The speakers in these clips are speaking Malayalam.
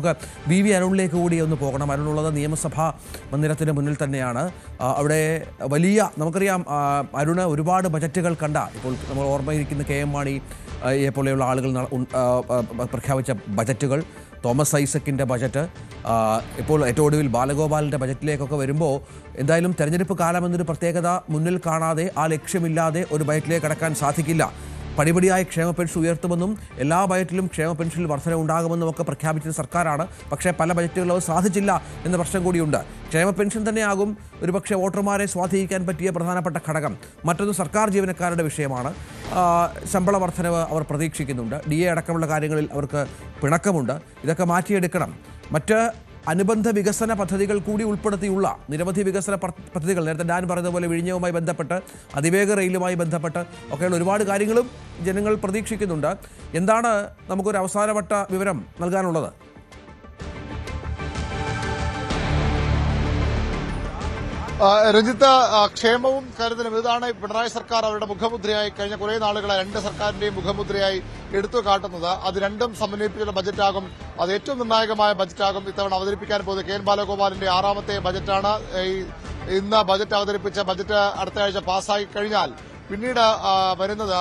നമുക്ക് വി അരുണിലേക്ക് കൂടി ഒന്ന് പോകണം. അരുണുള്ളത് നിയമസഭാ മന്ദിരത്തിന് മുന്നിൽ തന്നെയാണ്. അവിടെ വലിയ നമുക്കറിയാം അരുണ് ഒരുപാട് ബജറ്റുകൾ കണ്ട, ഇപ്പോൾ നമ്മൾ ഓർമ്മയിരിക്കുന്ന KM മാണിയെ പോലെയുള്ള ആളുകൾ പ്രഖ്യാപിച്ച ബജറ്റുകൾ, തോമസ് ഐസക്കിൻ്റെ ബജറ്റ്, ഇപ്പോൾ ഏറ്റവും ഒടുവിൽ ബാലഗോപാലിൻ്റെ ബജറ്റിലേക്കൊക്കെ വരുമ്പോൾ എന്തായാലും തെരഞ്ഞെടുപ്പ് കാലമെന്നൊരു പ്രത്യേകത മുന്നിൽ കാണാതെ ആ ലക്ഷ്യമില്ലാതെ ഒരു ബജറ്റിലേക്ക് കടക്കാൻ സാധിക്കില്ല. പടിപടിയായി ക്ഷേമ പെൻഷൻ ഉയർത്തുമെന്നും എല്ലാ ബജറ്റിലും ക്ഷേമ പെൻഷനിൽ വർധന ഉണ്ടാകുമെന്നും ഒക്കെ പ്രഖ്യാപിച്ച സർക്കാരാണ്. പക്ഷേ പല ബജറ്റുകളും അത് സാധിച്ചില്ല എന്ന പ്രശ്നം കൂടിയുണ്ട്. ക്ഷേമ പെൻഷൻ തന്നെയാകും ഒരുപക്ഷെ വോട്ടർമാരെ സ്വാധീനിക്കാൻ പറ്റിയ പ്രധാനപ്പെട്ട ഘടകം. മറ്റൊന്ന് സർക്കാർ ജീവനക്കാരുടെ വിഷയമാണ്. ശമ്പള വർധനവ് അവർ പ്രതീക്ഷിക്കുന്നുണ്ട്. DA അടക്കമുള്ള കാര്യങ്ങളിൽ അവർക്ക് പിണക്കമുണ്ട്. ഇതൊക്കെ മാറ്റിയെടുക്കണം. മറ്റ് അനുബന്ധ വികസന പദ്ധതികൾ കൂടി ഉൾപ്പെടുത്തിയുള്ള നിരവധി വികസന പദ്ധതികൾ, നേരത്തെ ഞാൻ പറഞ്ഞതുപോലെ വിഴിഞ്ഞവുമായി ബന്ധപ്പെട്ട്, അതിവേഗ റെയിലുമായി ബന്ധപ്പെട്ട് ഒക്കെയുള്ള ഒരുപാട് കാര്യങ്ങളും ജനങ്ങൾ പ്രതീക്ഷിക്കുന്നുണ്ട്. എന്താണ് നമുക്കൊരു അവസാനവട്ട വിവരം നൽകാനുള്ളത്? രഞ്ജിത്ത്, ക്ഷേമവും കരുതലും ഇതാണ് പിണറായി സർക്കാർ അവരുടെ മുഖമുദ്രയായി കഴിഞ്ഞ കുറെ നാളുകളായി രണ്ട് സർക്കാരിന്റെയും മുഖമുദ്രയായി എടുത്തു കാട്ടുന്നത്. അത് രണ്ടും സമന്വയിപ്പിച്ചുള്ള ബജറ്റാകും. അത് ഏറ്റവും നിർണായകമായ ബജറ്റാകും ഇത്തവണ അവതരിപ്പിക്കാൻ പോകുന്നത്. KN ബാലഗോപാലിന്റെ 6ാമത്തെ ബജറ്റാണ്. ഇന്ന് ബജറ്റ് അവതരിപ്പിച്ച ബജറ്റ് അടുത്ത ആഴ്ച പാസ്സായി കഴിഞ്ഞാൽ പിന്നീട് വരുന്നത്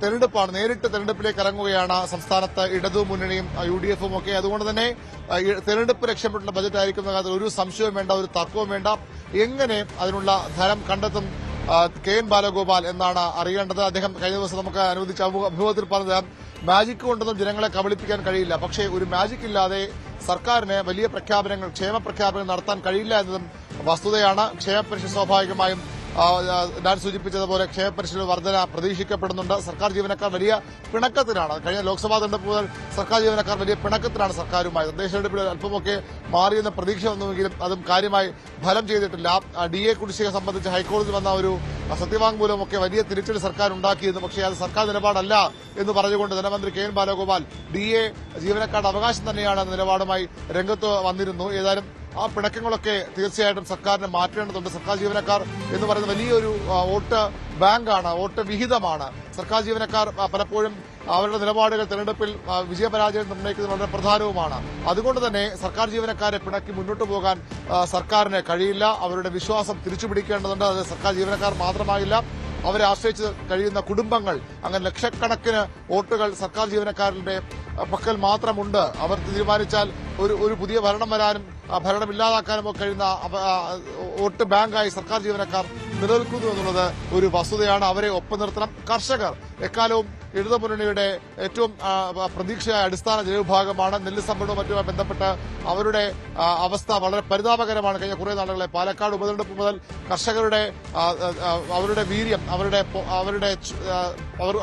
തെരഞ്ഞെടുപ്പാണ്. നേരിട്ട് തെരഞ്ഞെടുപ്പിലേക്ക് ഇറങ്ങുകയാണ് സംസ്ഥാനത്ത് ഇടതു മുന്നണിയും UDF-ഉം ഒക്കെ. അതുകൊണ്ട് തന്നെ തെരഞ്ഞെടുപ്പ് ലക്ഷ്യമിട്ടുള്ള ബജറ്റായിരിക്കുന്ന കാര്യത്തിൽ ഒരു സംശയവും വേണ്ട, ഒരു തർക്കവും വേണ്ട. എങ്ങനെ അതിനുള്ള ധനം കണ്ടെത്തും KN ബാലഗോപാൽ എന്നാണ് അറിയേണ്ടത്. അദ്ദേഹം കഴിഞ്ഞ ദിവസം നമുക്ക് അനുവദിച്ച അഭിമുഖത്തിൽ പറഞ്ഞത് മാജിക് കൊണ്ടൊന്നും ജനങ്ങളെ കബളിപ്പിക്കാൻ കഴിയില്ല. പക്ഷേ ഒരു മാജിക് ഇല്ലാതെ സർക്കാരിന് വലിയ പ്രഖ്യാപനങ്ങൾ, ക്ഷേമ പ്രഖ്യാപനങ്ങൾ നടത്താൻ കഴിയില്ല എന്നതും വസ്തുതയാണ്. ക്ഷേമ പെൻഷൻ സ്വാഭാവികമായും ഞാൻ സൂചിപ്പിച്ചതുപോലെ ക്ഷേമ പെൻഷൻ വർധന പ്രതീക്ഷിക്കപ്പെടുന്നുണ്ട്. സർക്കാർ ജീവനക്കാർ വലിയ പിണക്കത്തിലാണ്. കഴിഞ്ഞ ലോക്സഭാ തെരഞ്ഞെടുപ്പ് മുതൽ സർക്കാർ ജീവനക്കാർ വലിയ പിണക്കത്തിലാണ് സർക്കാരുമായി. തദ്ദേശ തെരഞ്ഞെടുപ്പിൽ അല്പമൊക്കെ മാറിയെന്ന പ്രതീക്ഷ വന്നുവെങ്കിലും അതും കാര്യമായി ഫലം ചെയ്തിട്ടില്ല. DA കുടിശ്ശിക സംബന്ധിച്ച് ഹൈക്കോടതി വന്ന ഒരു സത്യവാങ്മൂലമൊക്കെ വലിയ തിരിച്ചടി സർക്കാർ ഉണ്ടാക്കിയിരുന്നു. പക്ഷേ അത് സർക്കാർ നിലപാടല്ല എന്ന് പറഞ്ഞുകൊണ്ട് ധനമന്ത്രി KN ബാലഗോപാൽ DA ജീവനക്കാരുടെ അവകാശം തന്നെയാണ് എന്ന നിലപാടുമായി രംഗത്ത് വന്നിരുന്നു. ഏതായാലും ആ പിണക്കങ്ങളൊക്കെ തീർച്ചയായിട്ടും സർക്കാരിന് മാറ്റേണ്ടതുണ്ട്. സർക്കാർ ജീവനക്കാർ എന്ന് പറയുന്ന വലിയൊരു വോട്ട് ബാങ്കാണ്, വോട്ട് വിഹിതമാണ്. സർക്കാർ ജീവനക്കാർ പലപ്പോഴും അവരുടെ നിലപാടുകൾ തെരഞ്ഞെടുപ്പിൽ വിജയപരാജയം നിർണ്ണയിക്കുന്നത് വളരെ പ്രധാനവുമാണ്. അതുകൊണ്ട് തന്നെ സർക്കാർ ജീവനക്കാരെ പിണക്കി മുന്നോട്ട് പോകാൻ സർക്കാരിന് കഴിയില്ല. അവരുടെ വിശ്വാസം തിരിച്ചുപിടിക്കേണ്ടതുണ്ട്. അത് സർക്കാർ ജീവനക്കാർ മാത്രമായില്ല, അവരെ ആശ്രയിച്ച് കഴിയുന്ന കുടുംബങ്ങൾ, അങ്ങനെ ലക്ഷക്കണക്കിന് വോട്ടുകൾ സർക്കാർ ജീവനക്കാരുടെ പക്കൽ മാത്രമുണ്ട്. അവർ തീരുമാനിച്ചാൽ ഒരു പുതിയ ഭരണം വരാനും ഭരണം ഇല്ലാതാക്കാനും ഒക്കെ കഴിയുന്ന വോട്ട് ബാങ്കായി സർക്കാർ ജീവനക്കാർ നിലനിൽക്കുന്നു എന്നുള്ളത് ഒരു വസ്തുതയാണ്. അവരെ ഒപ്പം നിർത്തണം. കർഷകർ എക്കാലവും ഇടതുമുന്നണിയുടെ ഏറ്റവും പ്രതീക്ഷയായ അടിസ്ഥാന ജനവിഭാഗമാണ്. നെല്ല് സംഭരണവും മറ്റുമായി ബന്ധപ്പെട്ട് അവരുടെ അവസ്ഥ വളരെ പരിതാപകരമാണ്. കഴിഞ്ഞ കുറേ നാളുകളെ പാലക്കാട് ഉപതെരഞ്ഞെടുപ്പ് മുതൽ കർഷകരുടെ അവരുടെ വീര്യം,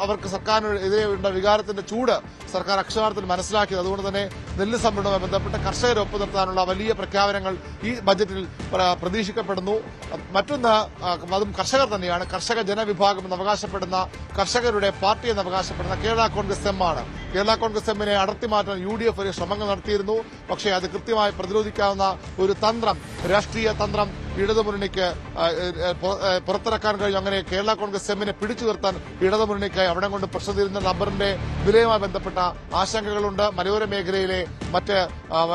അവർക്ക് സർക്കാരിനെതിരെയുള്ള വികാരത്തിന്റെ ചൂട് സർക്കാർ അക്ഷരാർത്ഥത്തിൽ മനസ്സിലാക്കിയത്. അതുകൊണ്ട് തന്നെ നെല്ല് സംഭരണവുമായി ബന്ധപ്പെട്ട് കർഷകരെ ഒപ്പം നിർത്താനുള്ള വലിയ പ്രഖ്യാപനങ്ങൾ ഈ ബജറ്റിൽ പ്രതീക്ഷിക്കപ്പെടുന്നു. മറ്റൊന്ന്, അതും കർഷകർ തന്നെയാണ്. കർഷക ജനവിഭാഗം എന്ന് അവകാശപ്പെടുന്ന, കർഷകരുടെ പാർട്ടി എന്ന് അവകാശപ്പെടുന്ന കേരള കോൺഗ്രസ് എം ആണ്. കേരള കോൺഗ്രസ് എമ്മിനെ അടർത്തി മാറ്റാൻ UDF ഒരു ശ്രമങ്ങൾ നടത്തിയിരുന്നു. പക്ഷേ അത് കൃത്യമായി പ്രതിരോധിക്കാവുന്ന ഒരു തന്ത്രം, രാഷ്ട്രീയ തന്ത്രം ഇടതുമുന്നണിക്ക് പുറത്തിറക്കാൻ കഴിഞ്ഞു. അങ്ങനെ കേരള കോൺഗ്രസ് എമ്മിനെ പിടിച്ചു നിർത്താൻ ഇടതുമുന്നണിക്കായി അവിടെ കൊണ്ട് പ്രശ്നം തീരുന്ന റബ്ബറിന്റെ വിലയുമായി ബന്ധപ്പെട്ട ആശങ്കകളുണ്ട്. മലയോര മേഖലയിലെ മറ്റ്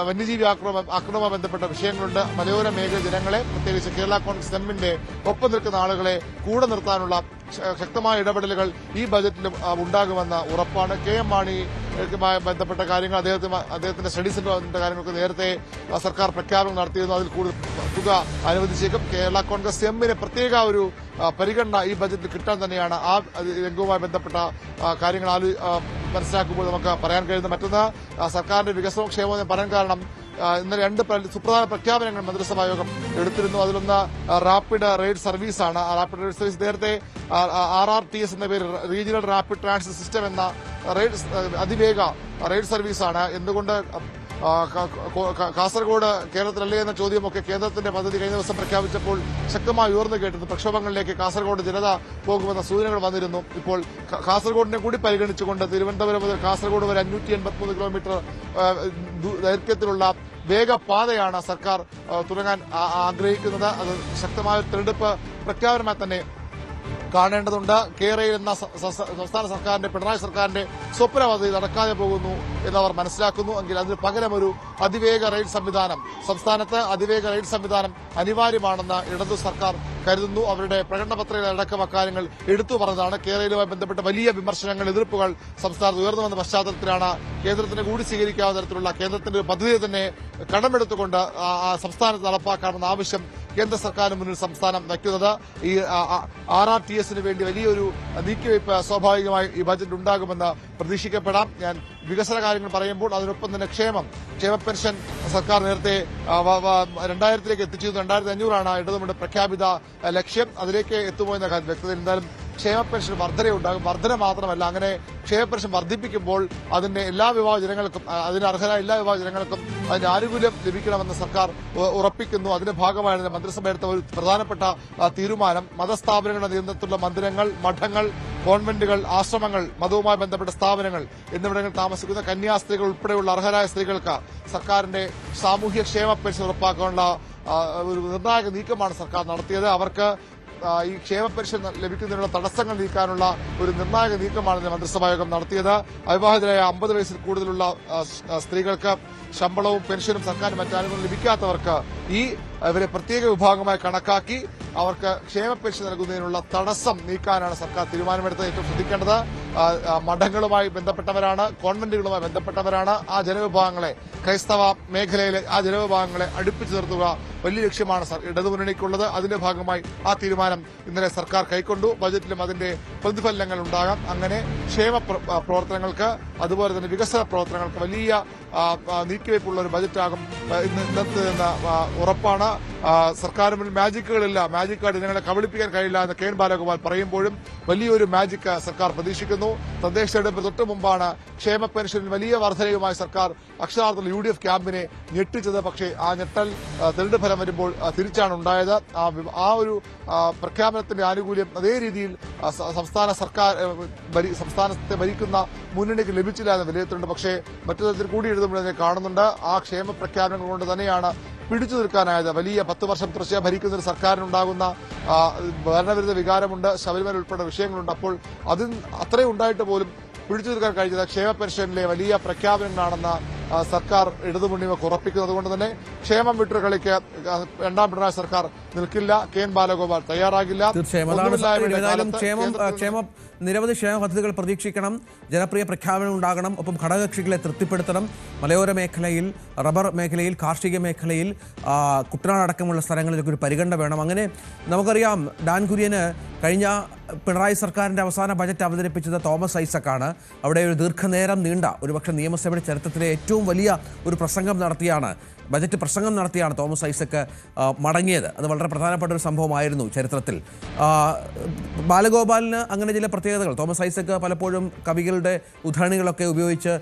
വന്യജീവി ആക്രമണവുമായി ബന്ധപ്പെട്ട വിഷയങ്ങളുണ്ട്. മലയോര മേഖല ജനങ്ങളെ, പ്രത്യേകിച്ച് കേരള കോൺഗ്രസ് എമ്മിന്റെ ഒപ്പം നിൽക്കുന്ന ആളുകളെ കൂടെ നിർത്താനുള്ള ശക്തമായ ഇടപെടലുകൾ ഈ ബജറ്റിലും ഉണ്ടാകുമെന്ന ഉറപ്പാണ്. KM മാണിയുമായി ബന്ധപ്പെട്ട കാര്യങ്ങൾ, അദ്ദേഹത്തിന്റെ സ്റ്റഡി സെന്ററിന്റെ കാര്യങ്ങൾക്ക് നേരത്തെ സർക്കാർ പ്രഖ്യാപനം നടത്തിയിരുന്നു. അതിൽ കൂടുതൽ തുക അനുവദിച്ചേക്കും. കേരള കോൺഗ്രസ് എമ്മിന് പ്രത്യേക ഒരു പരിഗണന ഈ ബജറ്റിൽ കിട്ടാൻ തന്നെയാണ് ആ രംഗവുമായി ബന്ധപ്പെട്ട കാര്യങ്ങൾ മനസ്സിലാക്കുമ്പോൾ നമുക്ക് പറയാൻ കഴിയുന്നത്. മറ്റൊന്ന്, സർക്കാരിന്റെ വികസനവും ക്ഷേമവും പറയാൻ കാരണം ഇന്നലെ 2 സുപ്രധാന പ്രഖ്യാപനങ്ങൾ മന്ത്രിസഭാ യോഗം എടുത്തിരുന്നു. അതിലൊന്ന് റാപ്പിഡ് റെയ്ഡ് സർവീസാണ്. റാപ്പിഡ് റെയ്ഡ് സർവീസ് നേരത്തെ RRTS എന്ന പേര്, റീജിയണൽ റാപ്പിഡ് ട്രാൻസിറ്റ് സിസ്റ്റം എന്ന അതിവേഗ റെയ്ഡ് സർവീസാണ്. എന്തുകൊണ്ട് കാസർഗോഡ് കേരളത്തിലല്ലേ എന്ന ചോദ്യമൊക്കെ കേന്ദ്രത്തിന്റെ പദ്ധതി കഴിഞ്ഞ ദിവസം പ്രഖ്യാപിച്ചപ്പോൾ ശക്തമായി ഉയർന്നു കേട്ടിരുന്നു. പ്രക്ഷോഭങ്ങളിലേക്ക് കാസർഗോഡ് ജനത പോകുമെന്ന സൂചനകൾ വന്നിരുന്നു. ഇപ്പോൾ കാസർഗോഡിനെ കൂടി പരിഗണിച്ചുകൊണ്ട് തിരുവനന്തപുരം മുതൽ കാസർഗോഡ് വരെ 583 കിലോമീറ്റർ ദൈർഘ്യത്തിലുള്ള വേഗപാതയാണ് സർക്കാർ തുടങ്ങാൻ ആഗ്രഹിക്കുന്നത്. അത് ശക്തമായ തെരഞ്ഞെടുപ്പ് പ്രഖ്യാപനമായി തന്നെ കാണേണ്ടതുണ്ട്. കേരയിൽ എന്ന സംസ്ഥാന സർക്കാരിന്റെ പിണറായി സർക്കാരിന്റെ സ്വപ്ന പദ്ധതി നടക്കാതെ പോകുന്നു എന്നവർ മനസ്സിലാക്കുന്നു. എങ്കിൽ അതിന് പകരം ഒരു അതിവേഗ റെയിൽ സംവിധാനം, സംസ്ഥാനത്ത് അതിവേഗ റെയിൽ സംവിധാനം അനിവാര്യമാണെന്ന് ഇടതു സർക്കാർ കരുതുന്നു. അവരുടെ പ്രകടന പത്രികയിലടക്കം അക്കാര്യങ്ങൾ എടുത്തു പറഞ്ഞതാണ്. കേരളവുമായി ബന്ധപ്പെട്ട വലിയ വിമർശനങ്ങൾ, എതിർപ്പുകൾ സംസ്ഥാനത്ത് ഉയർന്നു വന്ന പശ്ചാത്തലത്തിലാണ് കേന്ദ്രത്തിന് കൂടി സ്വീകരിക്കാവുന്ന തരത്തിലുള്ള കേന്ദ്രത്തിന്റെ ഒരു പദ്ധതി തന്നെ കടമെടുത്തുകൊണ്ട് സംസ്ഥാനത്ത് നടപ്പാക്കാമെന്ന ആവശ്യം കേന്ദ്ര സർക്കാരിന് മുന്നിൽ സംസ്ഥാനം വയ്ക്കുന്നത്. ഈ RRTS വേണ്ടി വലിയൊരു നീക്കിവയ്പ് സ്വാഭാവികമായി ഈ ബജറ്റ് ഉണ്ടാകുമെന്ന് പ്രതീക്ഷിക്കപ്പെടാം. ഞാൻ വികസന കാര്യങ്ങൾ പറയുമ്പോൾ അതിനൊപ്പം തന്നെ ക്ഷേമ പെൻഷൻ സർക്കാർ നേരത്തെ 2000-ലേക്ക് എത്തിച്ചിരുന്നു. 2500 ഇടതുമുണ്ട് പ്രഖ്യാപിത ലക്ഷ്യം. അതിലേക്ക് എത്തുമോ എന്ന കാര്യം വ്യക്തത. എന്തായാലും ക്ഷേമ പെൻഷൻ വർധനയുണ്ടാകും. വർധന മാത്രമല്ല, അങ്ങനെ ക്ഷേമ പെൻഷൻ വർദ്ധിപ്പിക്കുമ്പോൾ അതിന്റെ എല്ലാ വിഭാഗ ജനങ്ങൾക്കും, അതിന് അർഹരായ എല്ലാ വിഭാഗ ജനങ്ങൾക്കും അതിന്റെ ആനുകൂല്യം ലഭിക്കണമെന്ന് സർക്കാർ ഉറപ്പിക്കുന്നു. അതിന്റെ ഭാഗമായാണ് മന്ത്രിസഭ എടുത്ത ഒരു പ്രധാനപ്പെട്ട തീരുമാനം. മതസ്ഥാപനങ്ങളുടെ നിയന്ത്രണത്തിലുള്ള മന്ദിരങ്ങൾ, മഠങ്ങൾ, കോൺവെന്റുകൾ, ആശ്രമങ്ങൾ, മതവുമായി ബന്ധപ്പെട്ട സ്ഥാപനങ്ങൾ എന്നിവിടങ്ങളിൽ താമസിക്കുന്ന കന്യാസ്ത്രീകൾ ഉൾപ്പെടെയുള്ള അർഹരായ സ്ത്രീകൾക്ക് സർക്കാരിന്റെ സാമൂഹ്യ ക്ഷേമ പെൻഷൻ ഉറപ്പാക്കാനുള്ള ഒരു നിർണായക നീക്കമാണ് സർക്കാർ നടത്തിയത്. അവർക്ക് ഈ ക്ഷേമ പെൻഷൻ ലഭിക്കുന്നതിനുള്ള തടസ്സങ്ങൾ നീക്കാനുള്ള ഒരു നിർണായക നീക്കമാണ് മന്ത്രിസഭായോഗം നടത്തിയത്. അവിവാഹിതരായ 50 വയസ്സിൽ കൂടുതലുള്ള സ്ത്രീകൾക്ക് ശമ്പളവും പെൻഷനും സർക്കാർ മറ്റാനുകൂല്യം ലഭിക്കാത്തവർക്ക് ഇവരെ പ്രത്യേക വിഭാഗമായി കണക്കാക്കി അവർക്ക് ക്ഷേമ പെൻഷൻ നൽകുന്നതിനുള്ള തടസ്സം നീക്കാനാണ് സർക്കാർ തീരുമാനമെടുത്തത്. ഏറ്റവും ശ്രദ്ധിക്കേണ്ടത് മഠങ്ങളുമായി ബന്ധപ്പെട്ടവരാണ്, കോൺവെന്റുകളുമായി ബന്ധപ്പെട്ടവരാണ്. ആ ജനവിഭാഗങ്ങളെ, ക്രൈസ്തവ മേഖലയിലെ ആ ജനവിഭാഗങ്ങളെ അടുപ്പിച്ചു നിർത്തുക വലിയ ലക്ഷ്യമാണ് ഇടതുമുന്നണിക്കുള്ളത്. അതിന്റെ ഭാഗമായി ആ തീരുമാനം ഇന്നലെ സർക്കാർ കൈക്കൊണ്ടു. ബജറ്റിലും അതിന്റെ പ്രതിഫലനങ്ങൾ ഉണ്ടാകാം. അങ്ങനെ ക്ഷേമ പ്രവർത്തനങ്ങൾക്ക്, അതുപോലെ തന്നെ വികസന പ്രവർത്തനങ്ങൾക്ക് വലിയ നീക്കിവയ്പുള്ള ഒരു ബജറ്റാകും ഇന്നത്തെ ഉറപ്പാണ്. സർക്കാരിന് മുന്നിൽ മാജിക്കുകളില്ല, മാജിക് കാർഡ് ജനങ്ങളെ കബളിപ്പിക്കാൻ കഴിയില്ല എന്ന് കെ എൻ ബാലഗോപാൽ പറയുമ്പോഴും വലിയൊരു മാജിക് സർക്കാർ പ്രതീക്ഷിക്കുന്നു. തദ്ദേശ തെരഞ്ഞെടുപ്പ് തൊട്ടു മുമ്പാണ് ക്ഷേമ പെൻഷനിൽ വലിയ വർധനയുമായി സർക്കാർ അക്ഷരാർത്ഥത്തിൽ UDF ക്യാമ്പിനെ ഞെട്ടിച്ചത്. പക്ഷേ ആ ഞെട്ടൽ തെരഞ്ഞെടുപ്പ് ഫലം വരുമ്പോൾ തിരിച്ചാണ് ഉണ്ടായത്. ആ ഒരു പ്രഖ്യാപനത്തിന്റെ ആനുകൂല്യം അതേ രീതിയിൽ സംസ്ഥാനത്തെ ഭരിക്കുന്ന മുന്നണിക്ക് ലഭിച്ചില്ല എന്ന് വിലയിരുത്തുന്നുണ്ട്. പക്ഷേ മറ്റു തരത്തിൽ കൂടി എഴുതുമ്പോഴേ കാണുന്നുണ്ട്. ആ ക്ഷേമ പ്രഖ്യാപനങ്ങൾ കൊണ്ട് തന്നെയാണ് പിടിച്ചു നിൽക്കാനായത്. വലിയ 10 വർഷം തുടർച്ചയായി ഭരിക്കുന്ന ഒരു സർക്കാരിനുണ്ടാകുന്ന ഭരണവിരുദ്ധ വികാരമുണ്ട്, ശബരിമല ഉൾപ്പെടെ വിഷയങ്ങളുണ്ട്. അപ്പോൾ അത്രയും ഉണ്ടായിട്ട് പോലും പിടിച്ചു നിൽക്കാൻ കഴിഞ്ഞത് ക്ഷേമ പെൻഷനിലെ വലിയ പ്രഖ്യാപനങ്ങളാണെന്ന് സർക്കാർ ഇടതുമുന്നണിക്ക് ഉറപ്പിക്കുന്നത്. അതുകൊണ്ട് തന്നെ ക്ഷേമം വിട്ടൊരു കളിക്ക് രണ്ടാം പിണറായി സർക്കാർ നിൽക്കില്ല. കെ എൻ ബാലഗോപാൽ തയ്യാറാകില്ല. നിരവധി ക്ഷേമ പദ്ധതികൾ പ്രതീക്ഷിക്കണം. ജനപ്രിയ പ്രഖ്യാപനം ഉണ്ടാകണം. ഒപ്പം ഘടകകക്ഷികളെ തൃപ്തിപ്പെടുത്തണം. മലയോര മേഖലയിൽ, റബ്ബർ മേഖലയിൽ, കാർഷിക മേഖലയിൽ, കുട്ടനാടക്കമുള്ള സ്ഥലങ്ങളിലൊക്കെ ഒരു പരിഗണന വേണം. അങ്ങനെ നമുക്കറിയാം, ഡാൻ കുര്യന് കഴിഞ്ഞ പിണറായി സർക്കാരിൻ്റെ അവസാന ബജറ്റ് അവതരിപ്പിച്ചത് തോമസ് ഐസക്കാണ്. അവിടെ ഒരു ദീർഘനേരം നീണ്ട, ഒരുപക്ഷെ നിയമസഭയുടെ ചരിത്രത്തിലെ ഏറ്റവും വലിയ ഒരു ബജറ്റ് പ്രസംഗം നടത്തിയാണ് തോമസ് ഐസക്ക് മടങ്ങിയത്. അത് വളരെ പ്രധാനപ്പെട്ട ഒരു സംഭവമായിരുന്നു ചരിത്രത്തിൽ. ബാലഗോപാലിന് അങ്ങനെ ചില പ്രത്യേകതകൾ. തോമസ് ഐസക്ക് പലപ്പോഴും കവികളുടെ ഉദ്ധരണികളൊക്കെ ഉപയോഗിച്ച്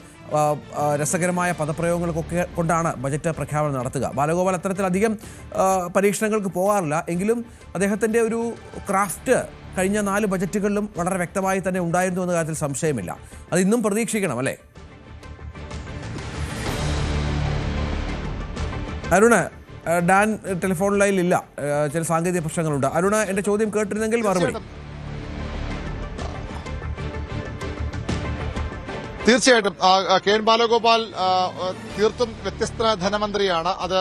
രസകരമായ പദപ്രയോഗങ്ങൾക്കൊക്കെ കൊണ്ടാണ് ബജറ്റ് പ്രഖ്യാപനം നടത്തുക. ബാലഗോപാൽ അത്തരത്തിലധികം പരീക്ഷണങ്ങൾക്ക് പോകാറില്ല. എങ്കിലും അദ്ദേഹത്തിൻ്റെ ഒരു ക്രാഫ്റ്റ് കഴിഞ്ഞ 4 ബജറ്റുകളിലും വളരെ വ്യക്തമായി തന്നെ ഉണ്ടായിരുന്നു എന്ന കാര്യത്തിൽ സംശയമില്ല. അത് ഇന്നും പ്രതീക്ഷിക്കണം, അല്ലേ? അരുണ്, ഡാൻ ടെലിഫോൺ ലൈനിലില്ല, ചില സാങ്കേതിക പ്രശ്നങ്ങളുണ്ട്. അരുണ്, എന്റെ ചോദ്യം കേട്ടിരുന്നെങ്കിൽ മറുപടി. തീർച്ചയായിട്ടും കെ എൻ ബാലഗോപാൽ തീർത്തും വ്യത്യസ്ത ധനമന്ത്രിയാണ്. അത്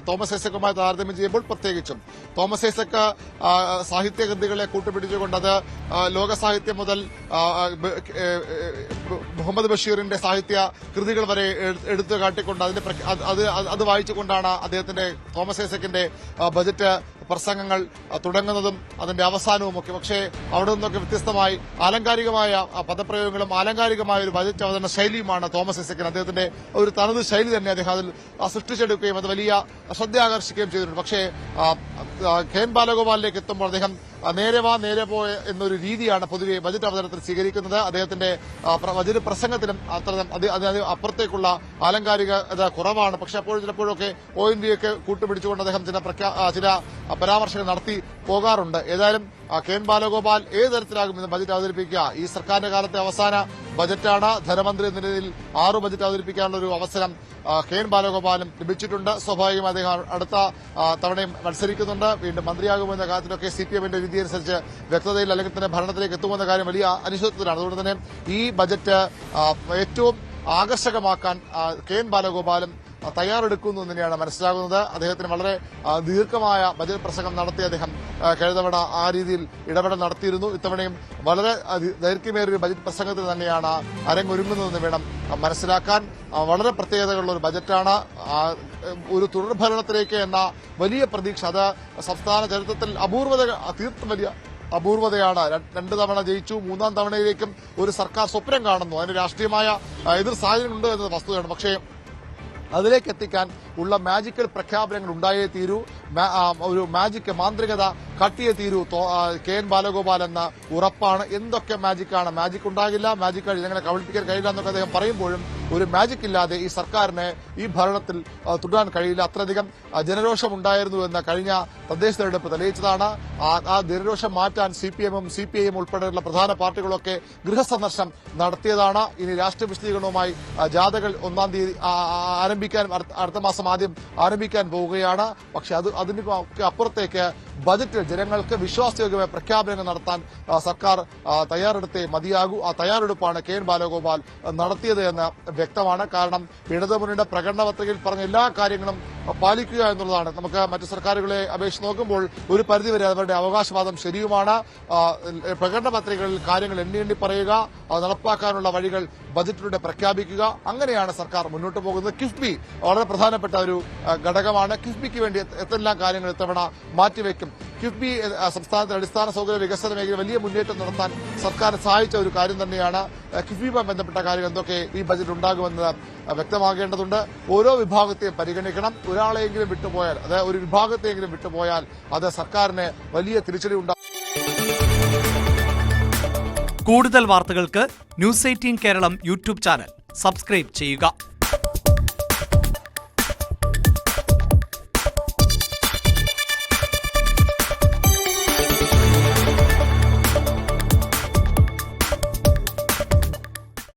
തോമസ് ഐസക്കുമായി താരതമ്യം ചെയ്യുമ്പോൾ പ്രത്യേകിച്ചും തോമസ് ഐസക്ക് സാഹിത്യകൃതികളെ കൂട്ടുപിടിച്ചുകൊണ്ട് അത് ലോകസാഹിത്യം മുതൽ മുഹമ്മദ് ബഷീറിന്റെ സാഹിത്യ കൃതികൾ വരെ എടുത്തു കാട്ടിക്കൊണ്ട് അത് വായിച്ചുകൊണ്ടാണ് അദ്ദേഹത്തിന്റെ തോമസ് ഐസക്കിന്റെ ബജറ്റ് പ്രസംഗങ്ങൾ തുടങ്ങുന്നതും അതിന്റെ അവസാനവുമൊക്കെ. പക്ഷേ അവിടെ നിന്നൊക്കെ വ്യത്യസ്തമായി ആലങ്കാരികമായ പദപ്രയോഗങ്ങളും ആലങ്കാരികമായ ഒരു ബജറ്റ് അവതരണ ശൈലിയുമാണ് തോമസ് ഐസക്കിന്. അദ്ദേഹത്തിന്റെ ഒരു തനത് ശൈലി തന്നെ അദ്ദേഹം അതിൽ സൃഷ്ടിച്ചെടുക്കുകയും അത് വലിയ ശ്രദ്ധ ആകർഷിക്കുകയും ചെയ്തിട്ടുണ്ട്. പക്ഷേ കെ എൻ ബാലഗോപാലിലേക്ക് എത്തുമ്പോൾ അദ്ദേഹം നേരെ പോ എന്നൊരു രീതിയാണ് പൊതുവെ ബജറ്റ് അവതരണത്തിൽ സ്വീകരിക്കുന്നത്. അദ്ദേഹത്തിന്റെ ബജറ്റ് പ്രസംഗത്തിലും അതിന് അപ്പുറത്തേക്കുള്ള ആലങ്കാരികത കുറവാണ്. പക്ഷെ അപ്പോഴും ചിലപ്പോഴൊക്കെ ONV ഒക്കെ കൂട്ടുപിടിച്ചുകൊണ്ട് അദ്ദേഹം ചില പരാമർശങ്ങൾ നടത്തി പോകാറുണ്ട്. ഏതായാലും കെ എൻ ബാലഗോപാൽ ഏത് തരത്തിലാകും ഇന്ന് ബജറ്റ് അവതരിപ്പിക്കുക? ഈ സർക്കാരിന്റെ കാലത്തെ അവസാന ബജറ്റാണ്. ധനമന്ത്രി എന്ന നിലയിൽ 6 ബജറ്റ് അവതരിപ്പിക്കാനുള്ള ഒരു അവസരം കെ എൻ ബാലഗോപാലും ലഭിച്ചിട്ടുണ്ട്. സ്വാഭാവികമായി അദ്ദേഹം അടുത്ത തവണയും മത്സരിക്കുന്നുണ്ട്. വീണ്ടും മന്ത്രിയാകുമെന്ന കാര്യത്തിലൊക്കെ CPM-ന്റെ വിധി അനുസരിച്ച് വ്യക്തതയിൽ അല്ലെങ്കിൽ തന്നെ ഭരണത്തിലേക്ക് എത്തുമെന്ന കാര്യം വലിയ അനിശ്ചിതത്വത്തിലാണ്. അതുകൊണ്ട് തന്നെ ഈ ബജറ്റ് ഏറ്റവും ആകർഷകമാക്കാൻ കെ എൻ ബാലഗോപാലും തയ്യാറെടുക്കുന്നു എന്ന് തന്നെയാണ് മനസ്സിലാകുന്നത്. അദ്ദേഹത്തിന് വളരെ ദീർഘമായ ബജറ്റ് പ്രസംഗം നടത്തി അദ്ദേഹം കഴിഞ്ഞ തവണ ആ രീതിയിൽ ഇടപെടൽ നടത്തിയിരുന്നു. ഇത്തവണയും വളരെ ദൈർഘ്യമേറിയ ബജറ്റ് പ്രസംഗത്തിൽ തന്നെയാണ് അരങ്ങൊരുങ്ങുന്നതെന്ന് വേണം മനസ്സിലാക്കാൻ. വളരെ പ്രത്യേകതകളുള്ള ഒരു ബജറ്റാണ്. ഒരു തുടർഭരണത്തിലേക്ക് എന്ന വലിയ പ്രതീക്ഷ അത് സംസ്ഥാന ചരിത്രത്തിൽ തീർത്തും വലിയ അപൂർവതയാണ്. 2 തവണ ജയിച്ചു, 3-ാം തവണയിലേക്കും ഒരു സർക്കാർ സ്വപ്നം കാണുന്നു. അതിന് രാഷ്ട്രീയമായ എതിർ സാഹചര്യമുണ്ട് എന്നത് വസ്തുതയാണ്. പക്ഷേ അതിലേക്ക് എത്തിക്കാൻ ഉള്ള മാജിക്കൽ പ്രഖ്യാപനങ്ങൾ ഉണ്ടായേ തീരൂ. ഒരു മാന്ത്രികത കട്ടിയേ തീരൂ കെ എൻ ബാലഗോപാൽ എന്ന ഉറപ്പാണ്. എന്തൊക്കെ മാജിക്കാണ്, മാജിക് ഉണ്ടാകില്ല, മാജിക് ജനങ്ങളെ കബളിപ്പിക്കാൻ കഴിയില്ല എന്നൊക്കെ അദ്ദേഹം പറയുമ്പോഴും ഒരു മാജിക് ഇല്ലാതെ ഈ സർക്കാരിന് ഈ ഭരണത്തിൽ തുടരാൻ കഴിയില്ല. അത്രയധികം ജനരോഷം ഉണ്ടായിരുന്നു എന്ന് കഴിഞ്ഞ തദ്ദേശ തെരഞ്ഞെടുപ്പ് തെളിയിച്ചതാണ്. ആ ജനരോഷം മാറ്റാൻ CPM-ഉം CPI-യും ഉൾപ്പെടെയുള്ള പ്രധാന പാർട്ടികളൊക്കെ ഗൃഹസന്ദർശനം നടത്തിയതാണ്. ഇനി രാഷ്ട്രീയ വിശദീകരണവുമായി ജാഥകൾ 1-ാം തീയതി അടുത്ത മാസം ആദ്യം ആരംഭിക്കാൻ പോവുകയാണ്. പക്ഷെ അതിന് അപ്പുറത്തേക്ക് ബജറ്റിൽ ജനങ്ങൾക്ക് വിശ്വാസയോഗ്യമായ പ്രഖ്യാപനങ്ങൾ നടത്താൻ സർക്കാർ തയ്യാറെടുത്തേ മതിയാകൂ. ആ തയ്യാറെടുപ്പാണ് കെ എൻ ബാലഗോപാൽ നടത്തിയത് എന്ന് വ്യക്തമാണ്. കാരണം ഇടതുമുന്നണിയുടെ പ്രകടന പത്രികയിൽ പറഞ്ഞ എല്ലാ കാര്യങ്ങളും പാലിക്കുക എന്നുള്ളതാണ്. നമുക്ക് മറ്റു സർക്കാരുകളെ അപേക്ഷിച്ച് നോക്കുമ്പോൾ ഒരു പരിധിവരെ അവരുടെ അവകാശവാദം ശരിയുമാണ്. പ്രകടന പത്രികകളിൽ കാര്യങ്ങൾ എണ്ണി പറയുക, അത് നടപ്പാക്കാനുള്ള വഴികൾ ബജറ്റിലൂടെ പ്രഖ്യാപിക്കുക, അങ്ങനെയാണ് സർക്കാർ മുന്നോട്ട് പോകുന്നത്. കിഫ്ബി വളരെ പ്രധാനപ്പെട്ട ഒരു ഘടകമാണ്. കിഫ്ബിക്ക് വേണ്ടി എന്തെല്ലാം കാര്യങ്ങൾ ഇത്തവണ മാറ്റിവെക്കും. കിഫ്ബി സംസ്ഥാനത്തെ അടിസ്ഥാന സൗകര്യ വികസന മേഖല വലിയ മുന്നേറ്റം നടത്താൻ സർക്കാർ സഹായിച്ച ഒരു കാര്യം തന്നെയാണ്. കിഫ്ബിയുമായി ബന്ധപ്പെട്ട കാര്യങ്ങൾ എന്തൊക്കെ ഈ ബജറ്റ് ഉണ്ടാകുമെന്ന് വ്യക്തമാകേണ്ടതുണ്ട്. ഓരോ വിഭാഗത്തെയും പരിഗണിക്കണം. ഒരാളെയെങ്കിലും വിട്ടുപോയാൽ, അതായത് ഒരു വിഭാഗത്തെയെങ്കിലും വിട്ടുപോയാൽ അത് സർക്കാരിന് വലിയ തിരിച്ചടി ഉണ്ടാകും. കൂടുതൽ വാർത്തകൾക്ക് News 18 Keralam YouTube channel subscribe ചെയ്യുക.